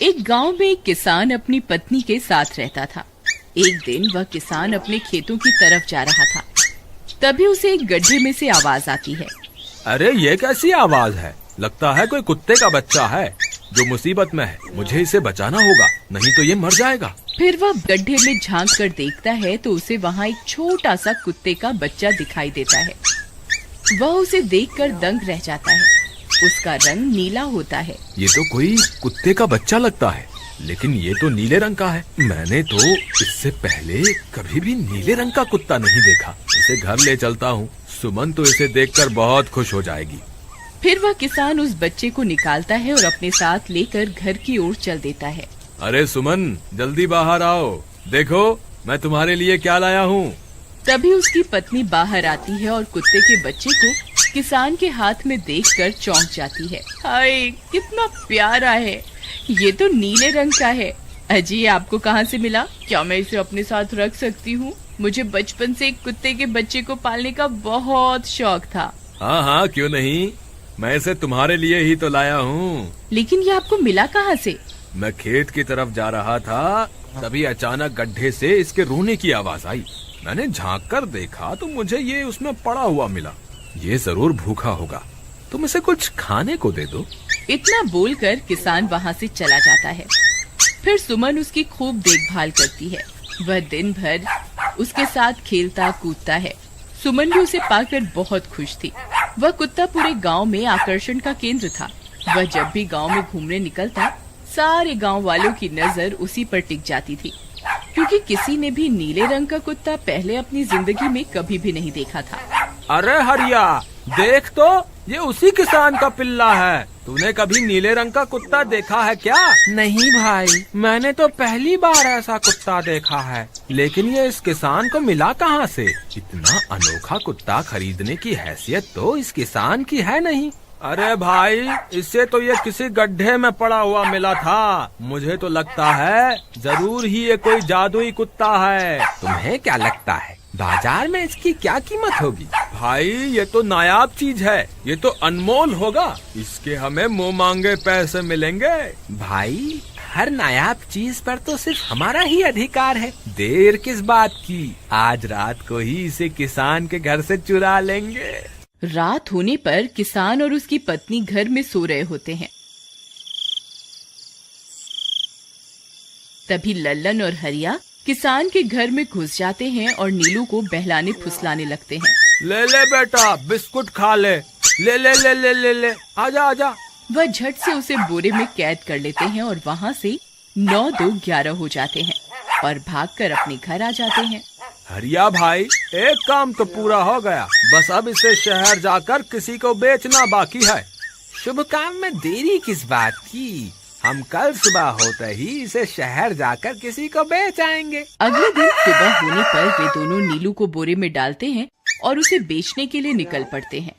एक गांव में एक किसान अपनी पत्नी के साथ रहता था। एक दिन वह किसान अपने खेतों की तरफ जा रहा था। तभी उसे एक गड्ढे में से आवाज आती है। अरे ये कैसी आवाज है? लगता है कोई कुत्ते का बच्चा है जो मुसीबत में है। मुझे इसे बचाना होगा, नहीं तो ये मर जाएगा। फिर वह गड्ढे में झांक कर देखता है तो उसे वहाँ एक छोटा सा कुत्ते का बच्चा दिखाई देता है। वह उसे देखकर दंग रह जाता है। उसका रंग नीला होता है। ये तो कोई कुत्ते का बच्चा लगता है, लेकिन ये तो नीले रंग का है। मैंने तो इससे पहले कभी भी नीले रंग का कुत्ता नहीं देखा। इसे घर ले चलता हूँ, सुमन तो इसे देखकर बहुत खुश हो जाएगी। फिर वह किसान उस बच्चे को निकालता है और अपने साथ लेकर घर की ओर चल देता है। अरे सुमन, जल्दी बाहर आओ, देखो मैं तुम्हारे लिए क्या लाया हूँ। तभी उसकी पत्नी बाहर आती है और कुत्ते के बच्चे को किसान के हाथ में देखकर चौंक जाती है। हाय, कितना प्यारा है, ये तो नीले रंग का है। अजी, ये आपको कहाँ से मिला? क्या मैं इसे अपने साथ रख सकती हूँ? मुझे बचपन से एक कुत्ते के बच्चे को पालने का बहुत शौक था। हाँ हाँ, क्यों नहीं, मैं इसे तुम्हारे लिए ही तो लाया हूँ। लेकिन ये आपको मिला कहाँ से? मैं खेत की तरफ जा रहा था, तभी अचानक गड्ढे से इसके रोने की आवाज आई। मैंने झांक कर देखा तो मुझे ये उसमें पड़ा हुआ मिला। ये जरूर भूखा होगा, तुम इसे कुछ खाने को दे दो। इतना बोलकर किसान वहाँ से चला जाता है। फिर सुमन उसकी खूब देखभाल करती है। वह दिन भर उसके साथ खेलता कूदता है। सुमन भी उसे पाकर बहुत खुश थी। वह कुत्ता पूरे गांव में आकर्षण का केंद्र था। वह जब भी गांव में घूमने निकलता, सारे गांव वालों की नजर उसी पर टिक जाती थी, क्योंकि किसी ने भी नीले रंग का कुत्ता पहले अपनी जिंदगी में कभी भी नहीं देखा था। अरे हरिया, देख तो, ये उसी किसान का पिल्ला है। तूने कभी नीले रंग का कुत्ता देखा है क्या? नहीं भाई, मैंने तो पहली बार ऐसा कुत्ता देखा है। लेकिन ये इस किसान को मिला कहाँ से? इतना अनोखा कुत्ता खरीदने की हैसियत तो इस किसान की है नहीं। अरे भाई, इससे तो ये किसी गड्ढे में पड़ा हुआ मिला था। मुझे तो लगता है जरूर ही ये कोई जादुई कुत्ता है। तुम्हें क्या लगता है बाजार में इसकी क्या कीमत होगी? भाई, ये तो नायाब चीज है, ये तो अनमोल होगा। इसके हमें मुंह मांगे पैसे मिलेंगे। भाई, हर नायाब चीज पर तो सिर्फ हमारा ही अधिकार है। देर किस बात की, आज रात को ही इसे किसान के घर से चुरा लेंगे। रात होने पर किसान और उसकी पत्नी घर में सो रहे होते हैं। तभी लल्लन और हरिया किसान के घर में घुस जाते हैं और नीलू को बहलाने फुसलाने लगते हैं। ले ले बेटा, बिस्कुट खा ले, ले ले ले ले ले ले, आजा आजा। वह झट से उसे बोरे में कैद कर लेते हैं और वहाँ से 9-2-11 हो जाते हैं और भागकर अपने घर आ जाते हैं। हरिया भाई, एक काम तो पूरा हो गया, बस अब इसे शहर जाकर किसी को बेचना बाकी है। शुभ काम में देरी किस बात की? हम कल सुबह होते ही इसे शहर जाकर किसी को बेच आएंगे। अगले दिन सुबह होने पर वे दोनों नीलू को बोरे में डालते हैं और उसे बेचने के लिए निकल पड़ते हैं।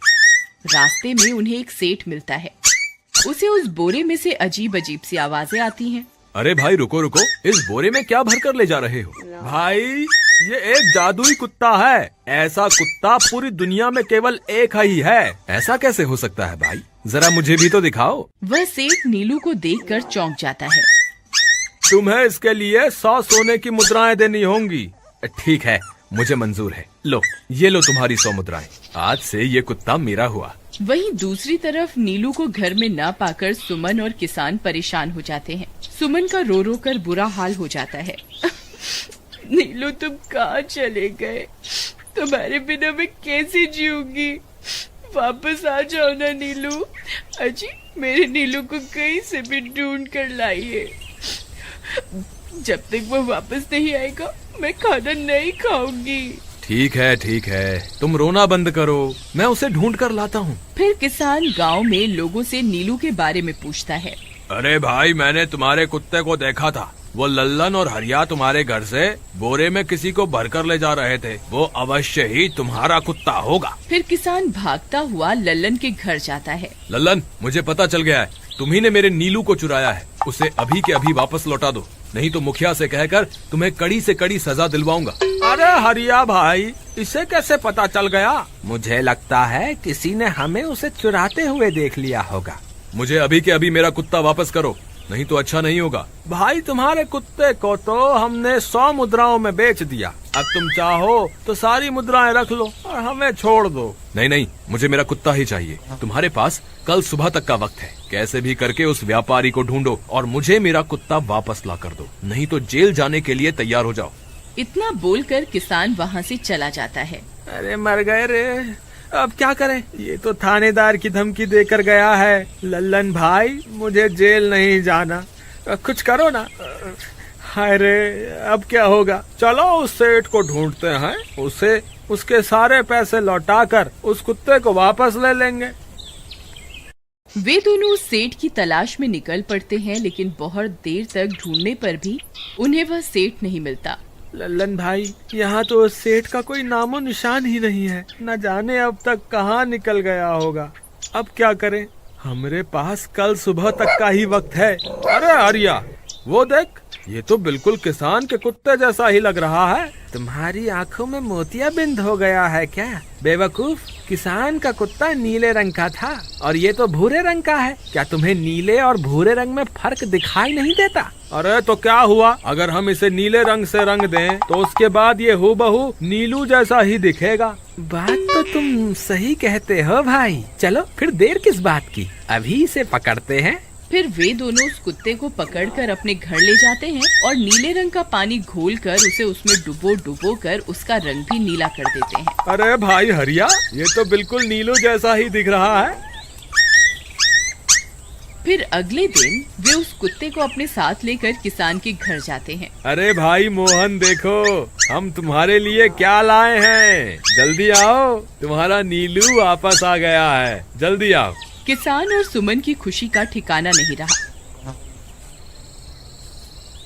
रास्ते में उन्हें एक सेठ मिलता है। उसे उस बोरे में से अजीब अजीब सी आवाजें आती हैं। अरे भाई, रुको रुको, इस बोरे में क्या भर कर ले जा रहे हो? भाई, ये एक जादुई कुत्ता है। ऐसा कुत्ता पूरी दुनिया में केवल एक ही है। ऐसा कैसे हो सकता है भाई? जरा मुझे भी तो दिखाओ। वह सेठ नीलू को देखकर चौंक जाता है। तुम्हें इसके लिए 100 सोने की मुद्राएं देनी होंगी। ठीक है, मुझे मंजूर है। लो, ये लो तुम्हारी 100 मुद्राएं। आज से ये कुत्ता मेरा हुआ। वहीं दूसरी तरफ नीलू को घर में न पाकर सुमन और किसान परेशान हो जाते हैं। सुमन का रो रो कर बुरा हाल हो जाता है। नीलू, तुम कहाँ चले गए? तुम्हारे बिना मैं कैसे जीऊंगी? वापस आ जाओ ना नीलू। अजी, मेरे नीलू को कहीं से भी ढूंढ कर लाइए। जब तक वो वापस नहीं आएगा, मैं खाना नहीं खाऊंगी। ठीक है, तुम रोना बंद करो, मैं उसे ढूंढ कर लाता हूँ। फिर किसान गांव में लोगों से नीलू के बारे में पूछता है। अरे भाई, मैंने तुम्हारे कुत्ते को देखा था। वो लल्लन और हरिया तुम्हारे घर से बोरे में किसी को भरकर ले जा रहे थे। वो अवश्य ही तुम्हारा कुत्ता होगा। फिर किसान भागता हुआ लल्लन के घर जाता है। लल्लन, मुझे पता चल गया है, तुम्ही ने मेरे नीलू को चुराया है। उसे अभी के अभी वापस लौटा दो, नहीं तो मुखिया से कहकर तुम्हें कड़ी से कड़ी सजा दिलवाऊंगा। अरे हरिया भाई, इसे कैसे पता चल गया? मुझे लगता है किसी ने हमें उसे चुराते हुए देख लिया होगा। मुझे अभी के अभी मेरा कुत्ता वापस करो, नहीं तो अच्छा नहीं होगा। भाई तुम्हारे कुत्ते को तो हमने 100 मुद्राओं में बेच दिया, अब तुम चाहो तो सारी मुद्राएं रख लो और हमें छोड़ दो। नहीं नहीं, मुझे मेरा कुत्ता ही चाहिए। तुम्हारे पास कल सुबह तक का वक्त है, कैसे भी करके उस व्यापारी को ढूंढो और मुझे मेरा कुत्ता वापस ला कर दो, नहीं तो जेल जाने के लिए तैयार हो जाओ। इतना बोलकर किसान वहाँ से चला जाता है। अरे मर गए रे, अब क्या करें, ये तो थानेदार की धमकी देकर गया है। लल्लन भाई, मुझे जेल नहीं जाना, कुछ करो ना। हाय रे, अब क्या होगा। चलो उस सेठ को ढूंढते हैं, उसे उसके सारे पैसे लौटाकर उस कुत्ते को वापस ले लेंगे। वे दोनों उस सेठ की तलाश में निकल पड़ते हैं, लेकिन बहुत देर तक ढूंढने पर भी उन्हें वह सेठ नहीं मिलता। लल्लन भाई, यहाँ तो उस सेठ का कोई नामो निशान ही नहीं है, न जाने अब तक कहाँ निकल गया होगा। अब क्या करें, हमारे पास कल सुबह तक का ही वक्त है। अरे आर्या, वो देख, ये तो बिल्कुल किसान के कुत्ते जैसा ही लग रहा है। तुम्हारी आंखों में मोतियाबिंद हो गया है क्या बेवकूफ? किसान का कुत्ता नीले रंग का था और ये तो भूरे रंग का है। क्या तुम्हें नीले और भूरे रंग में फर्क दिखाई नहीं देता? अरे तो क्या हुआ, अगर हम इसे नीले रंग से रंग दें तो उसके बाद ये हूबहू नीलू जैसा ही दिखेगा। बात तो तुम सही कहते हो भाई। चलो फिर देर किस बात की, अभी इसे पकड़ते हैं। फिर वे दोनों उस कुत्ते को पकड़कर अपने घर ले जाते हैं और नीले रंग का पानी घोलकर उसे उसमें डुबो कर उसका रंग भी नीला कर देते हैं। अरे भाई हरिया, ये तो बिल्कुल नीलू जैसा ही दिख रहा है। फिर अगले दिन वे उस कुत्ते को अपने साथ लेकर किसान के घर जाते हैं। अरे भाई मोहन, देखो हम तुम्हारे लिए क्या लाए हैं, जल्दी आओ, तुम्हारा नीलू वापस आ गया है, जल्दी आओ। किसान और सुमन की खुशी का ठिकाना नहीं रहा।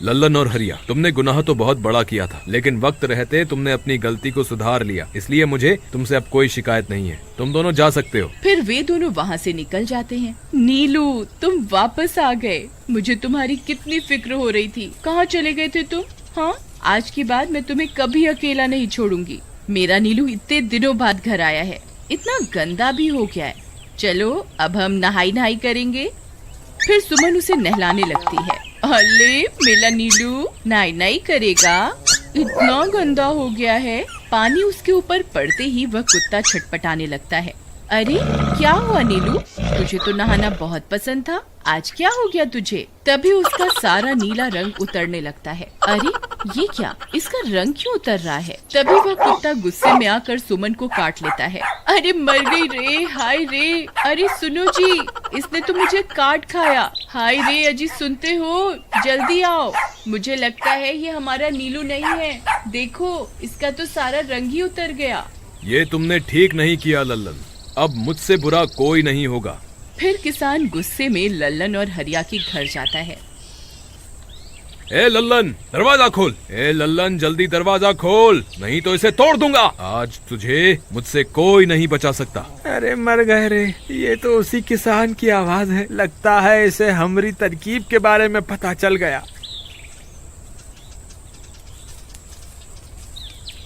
लल्लन और हरिया, तुमने गुनाह तो बहुत बड़ा किया था, लेकिन वक्त रहते तुमने अपनी गलती को सुधार लिया, इसलिए मुझे तुमसे अब कोई शिकायत नहीं है। तुम दोनों जा सकते हो। फिर वे दोनों वहाँ से निकल जाते हैं। नीलू, तुम वापस आ गए, मुझे तुम्हारी कितनी फिक्र हो रही थी। कहाँ चले गए थे तुम? हाँ, आज के बाद मैं तुम्हें कभी अकेला नहीं छोड़ूंगी। मेरा नीलू इतने दिनों बाद घर आया है, इतना गंदा भी हो गया है। चलो अब हम नहाई करेंगे। फिर सुमन उसे नहलाने लगती है। अले मेरा नीलू नहाई करेगा, इतना गंदा हो गया है। पानी उसके ऊपर पड़ते ही वह कुत्ता छटपटाने लगता है। अरे क्या हुआ नीलू, तुझे तो नहाना बहुत पसंद था, आज क्या हो गया तुझे? तभी उसका सारा नीला रंग उतरने लगता है। अरे ये क्या, इसका रंग क्यों उतर रहा है? तभी वह कुत्ता गुस्से में आकर सुमन को काट लेता है। अरे मर गई रे, हाय रे। अरे सुनो जी, इसने तो मुझे काट खाया। हाय रे अजी, सुनते हो? जल्दी आओ, मुझे लगता है ये हमारा नीलू नहीं है। देखो, इसका तो सारा रंग ही उतर गया। ये तुमने ठीक नहीं किया लल्लन, अब मुझसे बुरा कोई नहीं होगा। फिर किसान गुस्से में लल्लन और हरिया के घर जाता है। ए लल्लन, दरवाजा खोल। ए लल्लन, जल्दी दरवाजा खोल, नहीं तो इसे तोड़ दूंगा। आज तुझे मुझसे कोई नहीं बचा सकता। अरे मर गए रे, ये तो उसी किसान की आवाज है। लगता है इसे हमारी तरकीब के बारे में पता चल गया।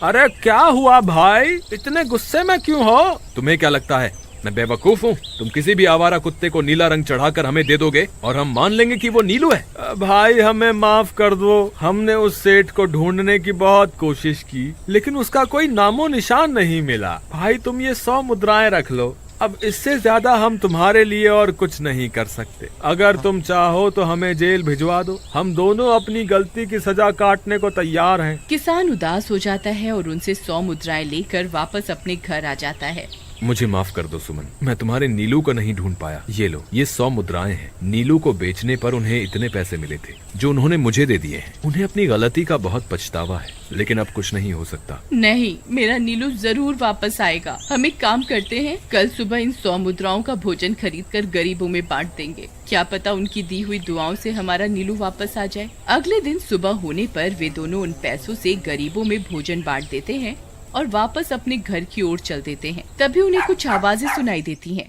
अरे क्या हुआ भाई, इतने गुस्से में क्यों हो? तुम्हें क्या लगता है मैं बेवकूफ हूँ? तुम किसी भी आवारा कुत्ते को नीला रंग चढ़ाकर हमें दे दोगे और हम मान लेंगे कि वो नीलू है। भाई हमें माफ कर दो, हमने उस सेठ को ढूंढने की बहुत कोशिश की, लेकिन उसका कोई नामो निशान नहीं मिला। भाई तुम ये 100 मुद्राएं रख लो, अब इससे ज्यादा हम तुम्हारे लिए और कुछ नहीं कर सकते। अगर तुम चाहो तो हमें जेल भिजवा दो, हम दोनों अपनी गलती की सजा काटने को तैयार हैं। किसान उदास हो जाता है और उनसे 100 मुद्राएं लेकर वापस अपने घर आ जाता है। मुझे माफ कर दो सुमन, मैं तुम्हारे नीलू को नहीं ढूंढ पाया। ये लो, ये 100 मुद्राएं हैं। नीलू को बेचने पर उन्हें इतने पैसे मिले थे जो उन्होंने मुझे दे दिए हैं। उन्हें अपनी गलती का बहुत पछतावा है, लेकिन अब कुछ नहीं हो सकता। नहीं, मेरा नीलू जरूर वापस आएगा। हम एक काम करते हैं, कल सुबह इन 100 मुद्राओं का भोजन खरीदकर गरीबों में बांट देंगे। क्या पता उनकी दी हुई दुआओं से हमारा नीलू वापस आ जाए। अगले दिन सुबह होने पर वे दोनों उन पैसों से गरीबों में भोजन बांट देते हैं और वापस अपने घर की ओर चल देते हैं। तभी उन्हें कुछ आवाजें सुनाई देती हैं।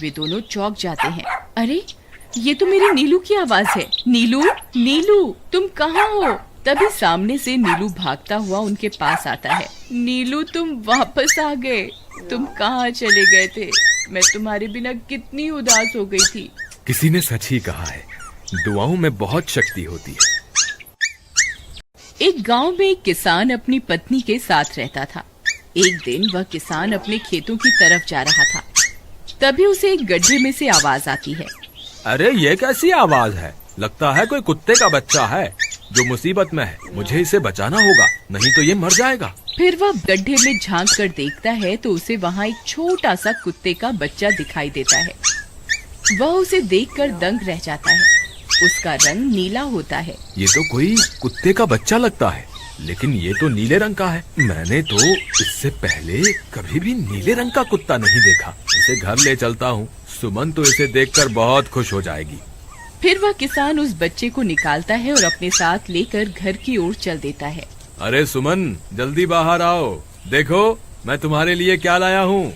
वे दोनों चौंक जाते हैं। अरे ये तो मेरे नीलू की आवाज है। नीलू, नीलू तुम कहाँ हो? तभी सामने से नीलू भागता हुआ उनके पास आता है। नीलू तुम वापस आ गए, तुम कहाँ चले गए थे? मैं तुम्हारे बिना कितनी उदास हो गई थी। किसी ने सच ही कहा है, दुआओं में बहुत शक्ति होती है। एक गांव में एक किसान अपनी पत्नी के साथ रहता था। एक दिन वह किसान अपने खेतों की तरफ जा रहा था। तभी उसे एक गड्ढे में से आवाज आती है। अरे ये कैसी आवाज है? लगता है कोई कुत्ते का बच्चा है जो मुसीबत में है। मुझे इसे बचाना होगा, नहीं तो ये मर जाएगा। फिर वह गड्ढे में झांक कर देखता है तो उसे वहाँ एक छोटा सा कुत्ते का बच्चा दिखाई देता है। वह उसे देखकर दंग रह जाता है। उसका रंग नीला होता है। ये तो कोई कुत्ते का बच्चा लगता है, लेकिन ये तो नीले रंग का है। मैंने तो इससे पहले कभी भी नीले रंग का कुत्ता नहीं देखा। इसे घर ले चलता हूँ। सुमन तो इसे देखकर बहुत खुश हो जाएगी। फिर वह किसान उस बच्चे को निकालता है और अपने साथ लेकर घर की ओर चल देता है। अरे सुमन, जल्दी बाहर आओ, देखो मैं तुम्हारे लिए क्या लाया हूँ।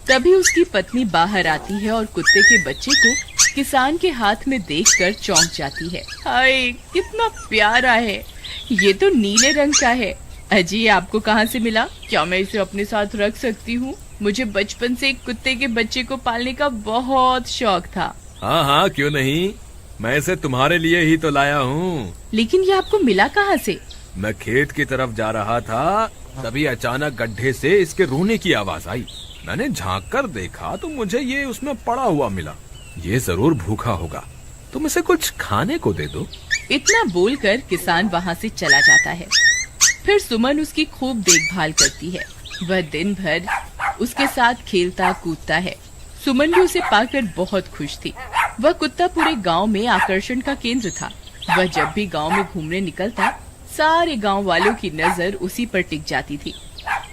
तभी उसकी पत्नी बाहर आती है और कुत्ते के बच्चे को किसान के हाथ में देखकर चौंक जाती है। हाय, कितना प्यारा है। ये तो नीले रंग का है। अजी, ये आपको कहाँ से मिला? क्या मैं इसे अपने साथ रख सकती हूँ? मुझे बचपन से एक कुत्ते के बच्चे को पालने का बहुत शौक था। हाँ हाँ, क्यों नहीं, मैं इसे तुम्हारे लिए ही तो लाया हूँ। लेकिन ये आपको मिला कहाँ से? मैं खेत की तरफ जा रहा था, तभी अचानक गड्ढे से इसके रोने की आवाज आई। मैंने झांक कर देखा तो मुझे ये उसमें पड़ा हुआ मिला। ये जरूर भूखा होगा, तुम इसे कुछ खाने को दे दो। इतना बोलकर किसान वहाँ से चला जाता है। फिर सुमन उसकी खूब देखभाल करती है। वह दिन भर उसके साथ खेलता कूदता है। सुमन भी उसे पाकर बहुत खुश थी। वह कुत्ता पूरे गांव में आकर्षण का केंद्र था। वह जब भी गांव में घूमने निकलता, सारे गांव वालों की नजर उसी पर टिक जाती थी,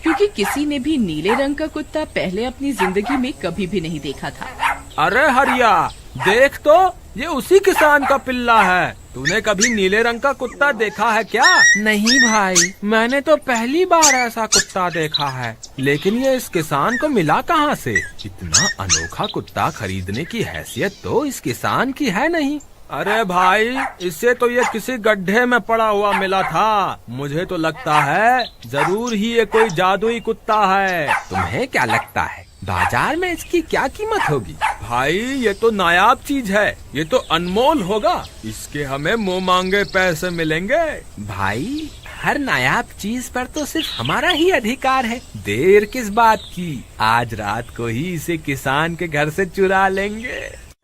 क्योंकि किसी ने भी नीले रंग का कुत्ता पहले अपनी जिंदगी में कभी भी नहीं देखा था। अरे हरिया, देख तो, ये उसी किसान का पिल्ला है। तूने कभी नीले रंग का कुत्ता देखा है क्या? नहीं भाई, मैंने तो पहली बार ऐसा कुत्ता देखा है। लेकिन ये इस किसान को मिला कहाँ से? इतना अनोखा कुत्ता खरीदने की हैसियत तो इस किसान की है नहीं। अरे भाई, इससे तो ये किसी गड्ढे में पड़ा हुआ मिला था। मुझे तो लगता है जरूर ही ये कोई जादुई कुत्ता है। तुम्हें क्या लगता है बाजार में इसकी क्या कीमत होगी? भाई, ये तो नायाब चीज है, ये तो अनमोल होगा। इसके हमें मुंह मांगे पैसे मिलेंगे। भाई, हर नायाब चीज पर तो सिर्फ हमारा ही अधिकार है। देर किस बात की, आज रात को ही इसे किसान के घर से चुरा लेंगे।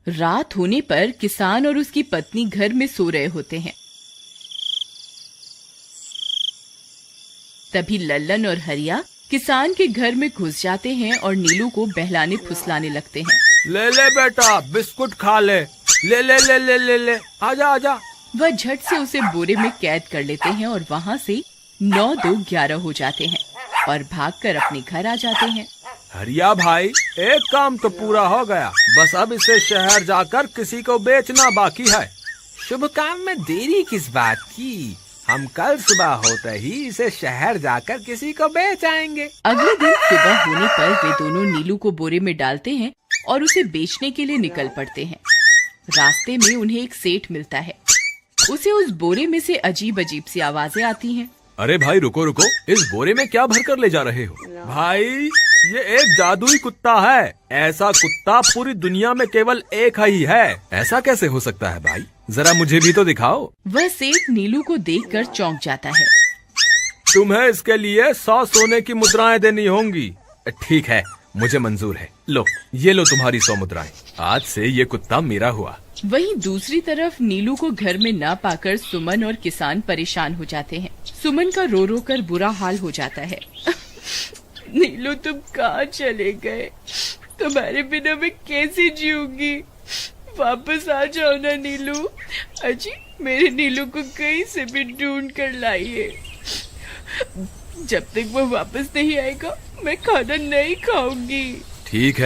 रात होने पर किसान और उसकी पत्नी घर में सो रहे होते हैं। तभी लल्लन और हरिया किसान के घर में घुस जाते हैं और नीलू को बहलाने फुसलाने लगते हैं। ले ले बेटा, बिस्कुट खा ले। ले ले ले ले ले ले, आजा आजा। वह झट से उसे बोरे में कैद कर लेते हैं और वहाँ से 9-2-11 हो जाते हैं और भागकर अपने घर आ जाते हैं। हरिया भाई, एक काम तो पूरा हो गया, बस अब इसे शहर जाकर किसी को बेचना बाकी है। शुभ काम में देरी किस बात की, हम कल सुबह होते ही इसे शहर जाकर किसी को बेच आएंगे। अगले दिन सुबह होने पर वे दोनों नीलू को बोरे में डालते हैं और उसे बेचने के लिए निकल पड़ते हैं। रास्ते में उन्हें एक सेठ मिलता है। उसे उस बोरे में से अजीब अजीब सी आवाजें आती हैं। अरे भाई, रुको रुको, इस बोरे में क्या भरकर ले जा रहे हो? भाई, ये एक जादुई कुत्ता है। ऐसा कुत्ता पूरी दुनिया में केवल एक ही है। ऐसा कैसे हो सकता है भाई? जरा मुझे भी तो दिखाओ। वह सेठ नीलू को देखकर चौंक जाता है। तुम्हें इसके लिए 100 सोने की मुद्राएं देनी होंगी। ठीक है, मुझे मंजूर है। लो, ये लो तुम्हारी 100 मुद्राएं। आज से ये कुत्ता मेरा हुआ। वहीं दूसरी तरफ नीलू को घर में न पाकर सुमन और किसान परेशान हो जाते हैं। सुमन का रो रो कर बुरा हाल हो जाता है। नीलू, तुम कहाँ चले गए? तुम्हारे बिना मैं कैसे जीऊंगी? वापस आ जाओ ना नीलू। अजी, मेरे नीलू को कहीं से भी ढूंढ कर लाइए। जब तक वो वापस नहीं आएगा, मैं खाना नहीं खाऊंगी। ठीक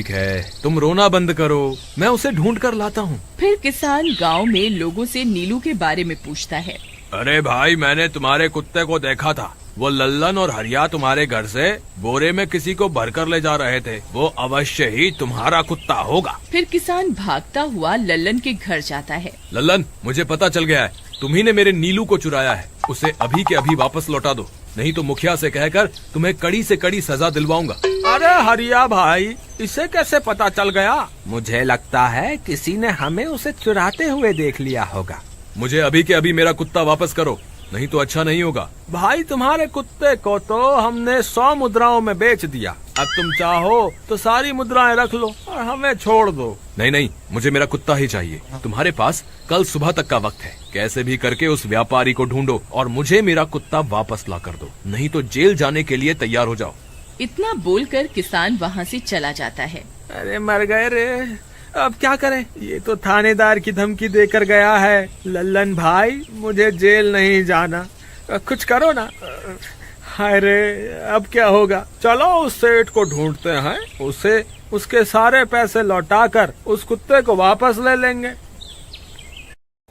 है, तुम रोना बंद करो, मैं उसे ढूंढ कर लाता हूँ। फिर किसान गांव में लोगों से नीलू के बारे में पूछता है। अरे भाई, मैंने तुम्हारे कुत्ते को देखा था। वो लल्लन और हरिया तुम्हारे घर से बोरे में किसी को भरकर ले जा रहे थे। वो अवश्य ही तुम्हारा कुत्ता होगा। फिर किसान भागता हुआ लल्लन के घर जाता है। लल्लन, मुझे पता चल गया है, तुम्ही ने मेरे नीलू को चुराया है। उसे अभी के अभी वापस लौटा दो, नहीं तो मुखिया से कहकर तुम्हें कड़ी से कड़ी सजा दिलवाऊंगा। अरे हरिया भाई, इसे कैसे पता चल गया? मुझे लगता है किसी ने हमें उसे चुराते हुए देख लिया होगा। मुझे अभी के अभी मेरा कुत्ता वापस करो, नहीं तो अच्छा नहीं होगा। भाई तुम्हारे कुत्ते को तो हमने 100 मुद्राओं में बेच दिया, अब तुम चाहो तो सारी मुद्राएं रख लो और हमें छोड़ दो। नहीं नहीं, मुझे मेरा कुत्ता ही चाहिए। तुम्हारे पास कल सुबह तक का वक्त है, कैसे भी करके उस व्यापारी को ढूंढो और मुझे मेरा कुत्ता वापस ला कर दो, नहीं तो जेल जाने के लिए तैयार हो जाओ। इतना बोलकर किसान वहाँ से चला जाता है। अरे मर गए रे, अब क्या करें? ये तो थानेदार की धमकी देकर गया है। लल्लन भाई, मुझे जेल नहीं जाना, कुछ करो ना। हाय रे, अब क्या होगा? चलो उस सेठ को ढूंढते हैं, उसे उसके सारे पैसे लौटाकर उस कुत्ते को वापस ले लेंगे।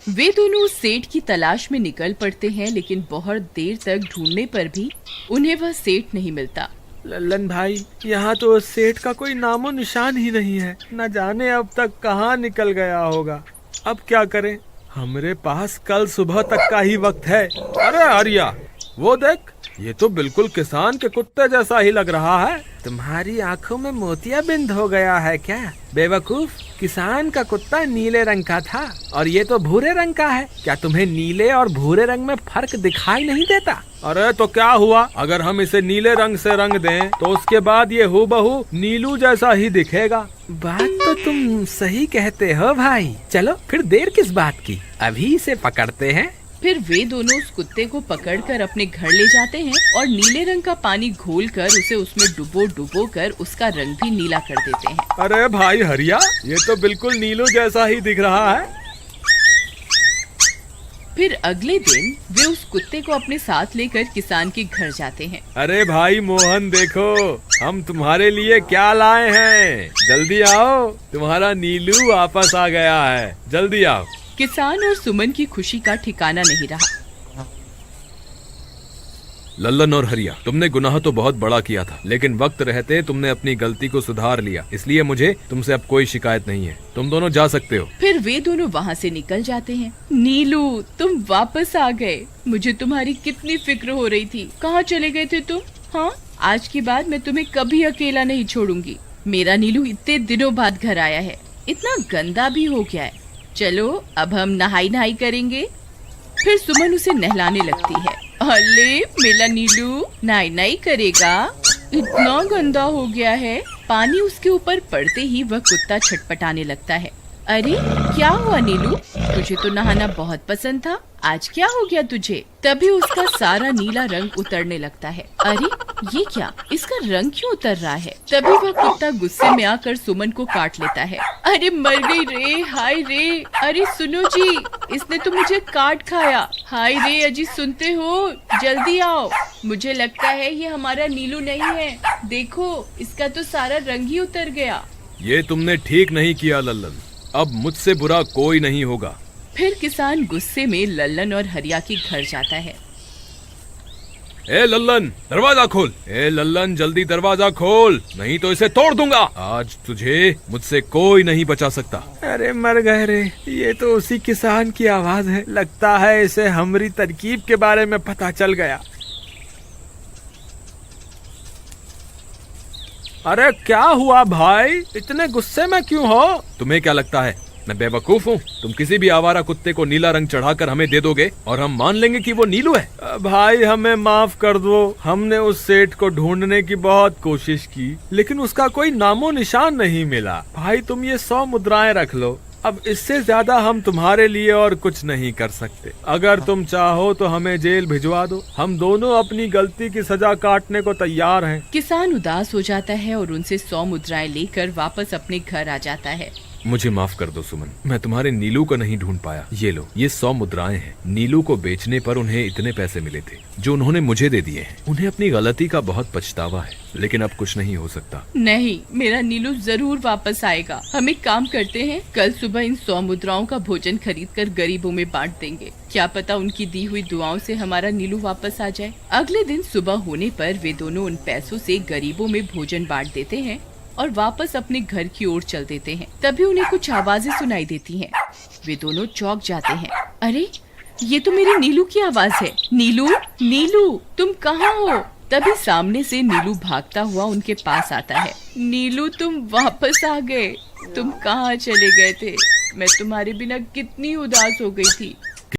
वे दोनों उस सेठ की तलाश में निकल पड़ते हैं, लेकिन बहुत देर तक ढूंढने पर भी उन्हें वह सेठ नहीं मिलता। लल्लन भाई, यहाँ तो उस सेठ का कोई नामो निशान ही नहीं है, न जाने अब तक कहाँ निकल गया होगा। अब क्या करें? हमारे पास कल सुबह तक का ही वक्त है। अरे आर्या, वो देख, ये तो बिल्कुल किसान के कुत्ते जैसा ही लग रहा है। तुम्हारी आंखों में मोतियाबिंद हो गया है क्या बेवकूफ? किसान का कुत्ता नीले रंग का था और ये तो भूरे रंग का है। क्या तुम्हें नीले और भूरे रंग में फर्क दिखाई नहीं देता? अरे तो क्या हुआ, अगर हम इसे नीले रंग से रंग दें तो उसके बाद ये हूबहू नीलू जैसा ही दिखेगा। बात तो तुम सही कहते हो भाई। चलो फिर देर किस बात की, अभी इसे पकड़ते हैं। फिर वे दोनों उस कुत्ते को पकड़कर अपने घर ले जाते हैं और नीले रंग का पानी घोलकर उसे उसमें डुबो कर उसका रंग भी नीला कर देते हैं। अरे भाई हरिया, ये तो बिल्कुल नीलू जैसा ही दिख रहा है। फिर अगले दिन वे उस कुत्ते को अपने साथ लेकर किसान के घर जाते हैं। अरे भाई मोहन, देखो हम तुम्हारे लिए क्या लाए हैं, जल्दी आओ, तुम्हारा नीलू वापस आ गया है, जल्दी आओ। किसान और सुमन की खुशी का ठिकाना नहीं रहा। लल्लन और हरिया, तुमने गुनाह तो बहुत बड़ा किया था, लेकिन वक्त रहते तुमने अपनी गलती को सुधार लिया, इसलिए मुझे तुमसे अब कोई शिकायत नहीं है। तुम दोनों जा सकते हो। फिर वे दोनों वहाँ से निकल जाते हैं। नीलू, तुम वापस आ गए, मुझे तुम्हारी कितनी फिक्र हो रही थी। कहाँ चले गए थे तुम? हाँ, आज के बाद मैं तुम्हें कभी अकेला नहीं छोड़ूंगी। मेरा नीलू इतने दिनों बाद घर आया है, इतना गंदा भी हो गया है। चलो अब हम नहाई करेंगे। फिर सुमन उसे नहलाने लगती है। अले मेरा नीलू नहाई करेगा, इतना गंदा हो गया है। पानी उसके ऊपर पड़ते ही वह कुत्ता छटपटाने लगता है। अरे क्या हुआ नीलू, तुझे तो नहाना बहुत पसंद था, आज क्या हो गया तुझे? तभी उसका सारा नीला रंग उतरने लगता है। अरे ये क्या, इसका रंग क्यों उतर रहा है? तभी वह कुत्ता गुस्से में आकर सुमन को काट लेता है। अरे मर गई रे, हाय रे। अरे सुनो जी, इसने तो मुझे काट खाया। हाय रे अजी, सुनते हो? जल्दी आओ, मुझे लगता है ये हमारा नीलू नहीं है। देखो, इसका तो सारा रंग ही उतर गया। ये तुमने ठीक नहीं किया लल्लन, अब मुझसे बुरा कोई नहीं होगा। फिर किसान गुस्से में लल्लन और हरिया के घर जाता है। ए लल्लन, दरवाजा खोल। ए लल्लन, जल्दी दरवाजा खोल, नहीं तो इसे तोड़ दूंगा। आज तुझे मुझसे कोई नहीं बचा सकता। अरे मर गए रे, ये तो उसी किसान की आवाज है। लगता है इसे हमारी तरकीब के बारे में पता चल गया। अरे क्या हुआ भाई, इतने गुस्से में क्यों हो? तुम्हें क्या लगता है मैं बेवकूफ हूँ? तुम किसी भी आवारा कुत्ते को नीला रंग चढ़ाकर हमें दे दोगे और हम मान लेंगे कि वो नीलू है? भाई हमें माफ कर दो, हमने उस सेठ को ढूंढने की बहुत कोशिश की, लेकिन उसका कोई नामो निशान नहीं मिला। भाई तुम ये 100 मुद्राएं रख लो, अब इससे ज्यादा हम तुम्हारे लिए और कुछ नहीं कर सकते। अगर तुम चाहो तो हमें जेल भिजवा दो, हम दोनों अपनी गलती की सजा काटने को तैयार हैं। किसान उदास हो जाता है और उनसे 100 मुद्राएं लेकर वापस अपने घर आ जाता है। मुझे माफ कर दो सुमन, मैं तुम्हारे नीलू को नहीं ढूंढ पाया। ये लो, ये 100 मुद्राएं हैं। नीलू को बेचने पर उन्हें इतने पैसे मिले थे जो उन्होंने मुझे दे दिए हैं। उन्हें अपनी गलती का बहुत पछतावा है, लेकिन अब कुछ नहीं हो सकता। नहीं, मेरा नीलू जरूर वापस आएगा। हम एक काम करते हैं, कल सुबह इन 100 मुद्राओं का भोजन खरीदकर गरीबों में बांट देंगे। क्या पता उनकी दी हुई दुआओं से हमारा नीलू वापस आ जाए। अगले दिन सुबह होने पर वे दोनों उन पैसों से गरीबों में भोजन बांट देते हैं और वापस अपने घर की ओर चल देते हैं। तभी उन्हें कुछ आवाजें सुनाई देती हैं। वे दोनों चौंक जाते हैं। अरे ये तो मेरी नीलू की आवाज है। नीलू, नीलू तुम कहाँ हो? तभी सामने से नीलू भागता हुआ उनके पास आता है। नीलू, तुम वापस आ गए। तुम कहाँ चले गए थे? मैं तुम्हारे बिना कितनी उदास हो गई थी।